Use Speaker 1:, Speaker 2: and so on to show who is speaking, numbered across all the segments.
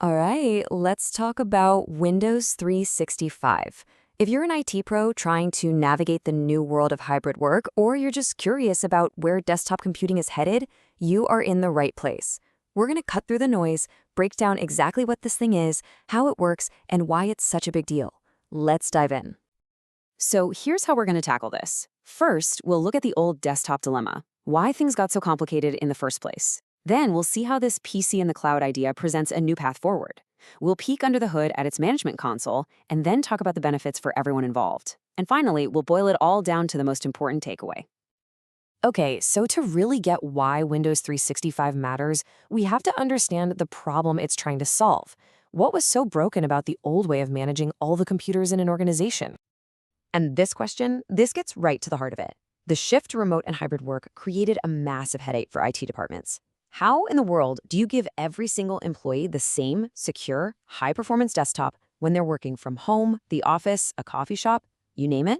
Speaker 1: All right, let's talk about Windows 365. If you're an IT pro trying to navigate the new world of hybrid work, or you're just curious about where desktop computing is headed, you are in the right place. We're going to cut through the noise, break down exactly what this thing is, how it works, and why it's such a big deal. Let's dive in. So here's how we're going to tackle this. First, we'll look at the old desktop dilemma, why things got so complicated in the first place. Then we'll see how this PC in the cloud idea presents a new path forward. We'll peek under the hood at its management console, and then talk about the benefits for everyone involved. And finally, we'll boil it all down to the most important takeaway. Okay, so to really get why Windows 365 matters, we have to understand the problem it's trying to solve. What was so broken about the old way of managing all the computers in an organization? And this gets right to the heart of it. The shift to remote and hybrid work created a massive headache for IT departments. How in the world do you give every single employee the same secure, high-performance desktop when they're working from home, the office, a coffee shop, you name it?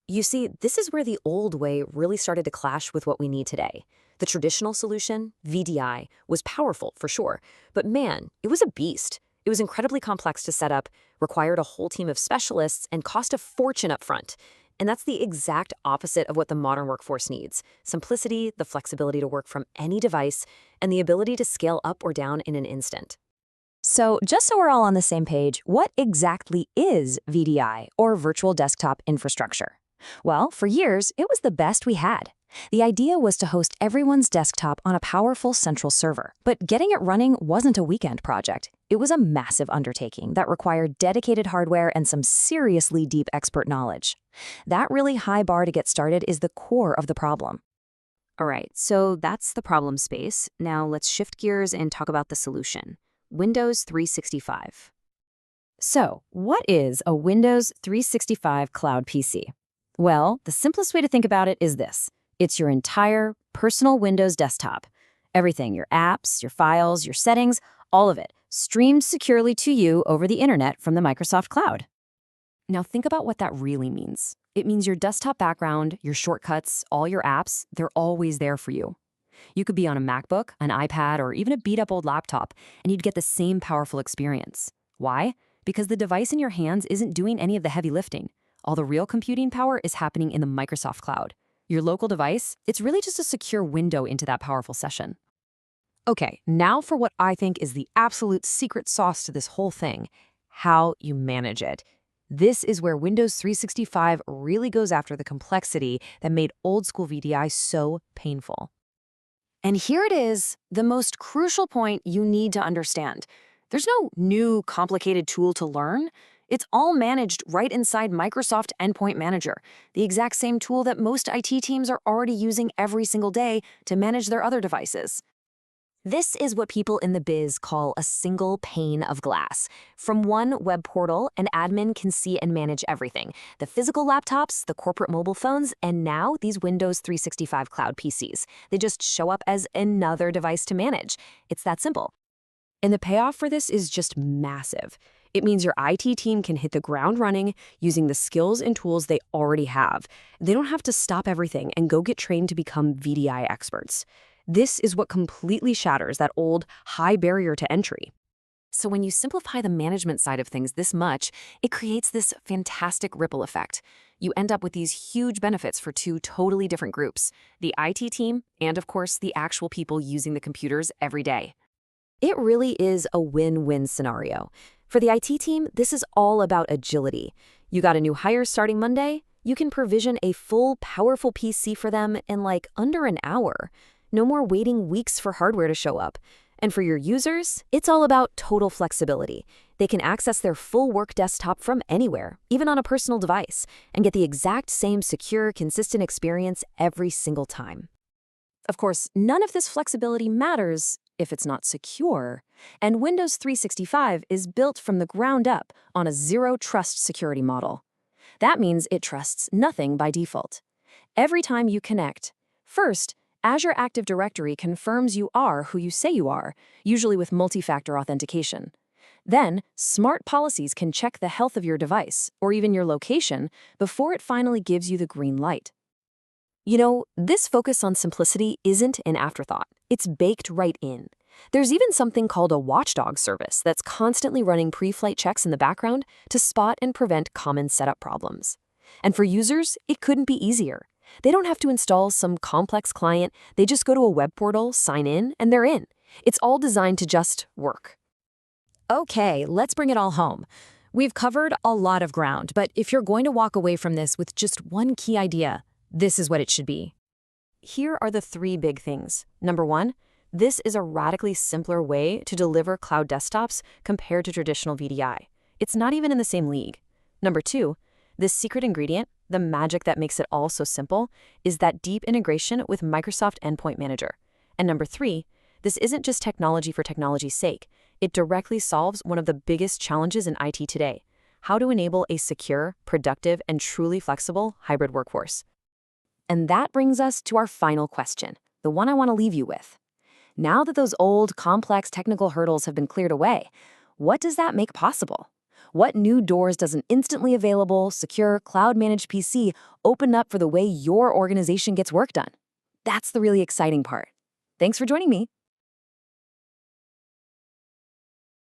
Speaker 1: You see, this is where the old way really started to clash with what we need today. The traditional solution, VDI, was powerful for sure, but man, it was a beast. It was incredibly complex to set up, required a whole team of specialists, and cost a fortune up front. And that's the exact opposite of what the modern workforce needs. Simplicity, the flexibility to work from any device, and the ability to scale up or down in an instant. So just so we're all on the same page, what exactly is VDI, or Virtual Desktop Infrastructure? Well, for years, it was the best we had. The idea was to host everyone's desktop on a powerful central server. But getting it running wasn't a weekend project. It was a massive undertaking that required dedicated hardware and some seriously deep expert knowledge. That really high bar to get started is the core of the problem. All right, so that's the problem space. Now let's shift gears and talk about the solution. Windows 365. So, what is a Windows 365 cloud PC? Well, the simplest way to think about it is this. It's your entire personal Windows desktop. Everything, your apps, your files, your settings, all of it, streamed securely to you over the internet from the Microsoft Cloud. Now think about what that really means. It means your desktop background, your shortcuts, all your apps, they're always there for you. You could be on a MacBook, an iPad, or even a beat-up old laptop, and you'd get the same powerful experience. Why? Because the device in your hands isn't doing any of the heavy lifting. All the real computing power is happening in the Microsoft Cloud. Your local device, it's really just a secure window into that powerful session. Okay, now for what I think is the absolute secret sauce to this whole thing, how you manage it. This is where Windows 365 really goes after the complexity that made old-school VDI so painful. And here it is, the most crucial point you need to understand. There's no new, complicated tool to learn. It's all managed right inside Microsoft Endpoint Manager, the exact same tool that most IT teams are already using every single day to manage their other devices. This is what people in the biz call a single pane of glass. From one web portal, an admin can see and manage everything. The physical laptops, the corporate mobile phones, and now these Windows 365 cloud PCs. They just show up as another device to manage. It's that simple. And the payoff for this is just massive. It means your IT team can hit the ground running using the skills and tools they already have. They don't have to stop everything and go get trained to become VDI experts. This is what completely shatters that old high barrier to entry. So when you simplify the management side of things this much, it creates this fantastic ripple effect. You end up with these huge benefits for two totally different groups, the IT team and, of course, the actual people using the computers every day. It really is a win-win scenario. For the IT team, this is all about agility. You got a new hire starting Monday? You can provision a full, powerful PC for them in like under an hour. No more waiting weeks for hardware to show up. And for your users, it's all about total flexibility. They can access their full work desktop from anywhere, even on a personal device, and get the exact same secure, consistent experience every single time. Of course, none of this flexibility matters if it's not secure, and Windows 365 is built from the ground up on a zero-trust security model. That means it trusts nothing by default. Every time you connect, first, Azure Active Directory confirms you are who you say you are, usually with multi-factor authentication. Then, smart policies can check the health of your device, or even your location, before it finally gives you the green light. You know, this focus on simplicity isn't an afterthought. It's baked right in. There's even something called a watchdog service that's constantly running pre-flight checks in the background to spot and prevent common setup problems. And for users, it couldn't be easier. They don't have to install some complex client, they just go to a web portal, sign in, and they're in. It's all designed to just work.
Speaker 2: Okay, let's bring it all home. We've covered a lot of ground, but if you're going to walk away from this with just one key idea, this is what it should be.
Speaker 1: Here are the 3 big things. Number 1, this is a radically simpler way to deliver cloud desktops compared to traditional VDI. It's not even in the same league. Number 2, this secret ingredient, the magic that makes it all so simple, is that deep integration with Microsoft Endpoint Manager. And number 3, this isn't just technology for technology's sake. It directly solves one of the biggest challenges in IT today: how to enable a secure, productive, and truly flexible hybrid workforce. And that brings us to our final question, the one I want to leave you with. Now that those old, complex technical hurdles have been cleared away, what does that make possible? What new doors does an instantly available, secure, cloud-managed PC open up for the way your organization gets work done? That's the really exciting part. Thanks for joining me.